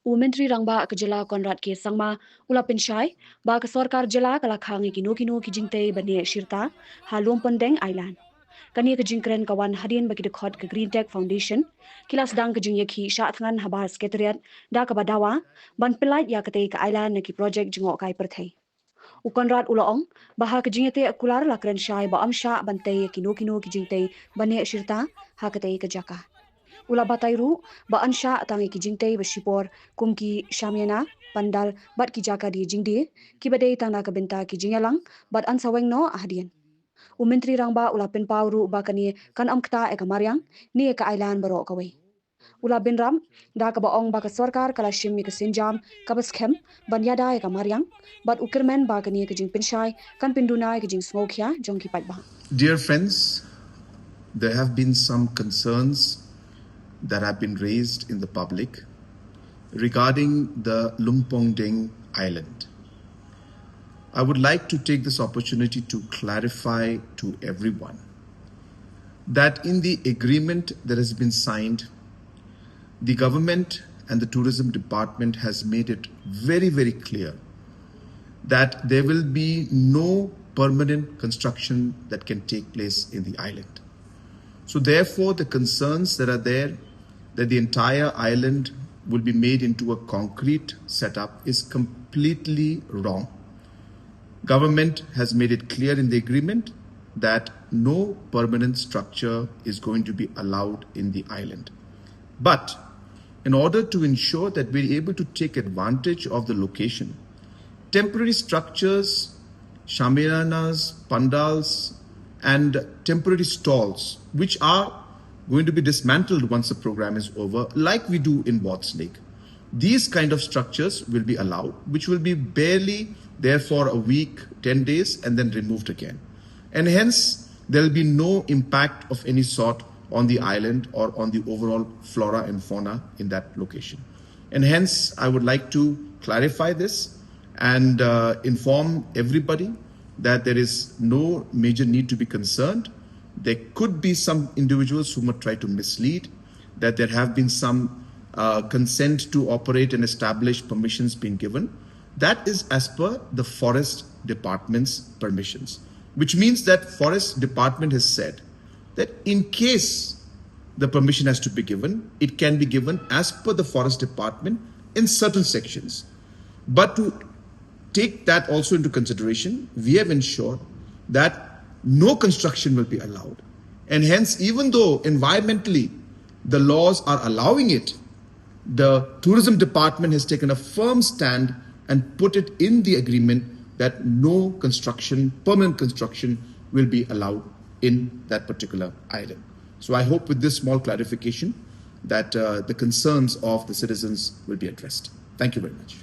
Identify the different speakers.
Speaker 1: Menteri rangba ke Jylla Konrad ke sangma ula pensyai ba ke sorkar Jylla kala khangi kino ki Jingtei bniah Shirta ha Lumpongdeng Island. Kani ke jingkren kawan hadin bagi dekhot ke Green Tech Foundation kilas dang ke jingyaki sya thangan habar sekretariat da ke badawa ban pelait ya kete ke island neki projek jengok kai perthai. Ukonrad ulaong baha ke jingete akular lakren syai ba amsya bantai kino ki Jingtei bniah Shirta ha kete ke jaka. Ula batairu ba ansha tangi ki Jingtei ba Shipor kumki shamyana pandal bat ki jaka di jingdi ki badai tangna ka benta ki jingalang bat ansaweng no ahdian. Menteri rangba ula pen pauru ba kani kan amkta eka maryang ni eka island baro kawai. Ula bin ram da ka baong ba ka sorkar kala shim mi ka sinjam ka bas khem banyada eka maryang bat ukirmen ba kani ka jing pinshai kan pinduna eka jing smokya jongki paidbah.
Speaker 2: Dear friends, there have been some concerns that have been raised in the public regarding the Lumpongdeng island. I would like to take this opportunity to clarify to everyone that in the agreement that has been signed, the government and the tourism department has made it very, very clear that there will be no permanent construction that can take place in the island. So therefore, the concerns that are there that the entire island will be made into a concrete setup is completely wrong. Government has made it clear in the agreement that no permanent structure is going to be allowed in the island. But in order to ensure that we're able to take advantage of the location, temporary structures, shamiyanas, pandals, and temporary stalls, which are going to be dismantled once the program is over, like we do in Watts Lake. These kind of structures will be allowed, which will be barely there for a week, 10 days, and then removed again. And hence, there will be no impact of any sort on the island or on the overall flora and fauna in that location. And hence, I would like to clarify this and inform everybody that there is no major need to be concerned. There could be some individuals who might try to mislead, that there have been some consent to operate and establish permissions being given. That is as per the Forest Department's permissions, which means that Forest Department has said that in case the permission has to be given, it can be given as per the Forest Department in certain sections. But to take that also into consideration, we have ensured that no construction will be allowed. And hence, even though environmentally the laws are allowing it, the tourism department has taken a firm stand and put it in the agreement that no construction, permanent construction, will be allowed in that particular island. So I hope with this small clarification that the concerns of the citizens will be addressed. Thank you very much.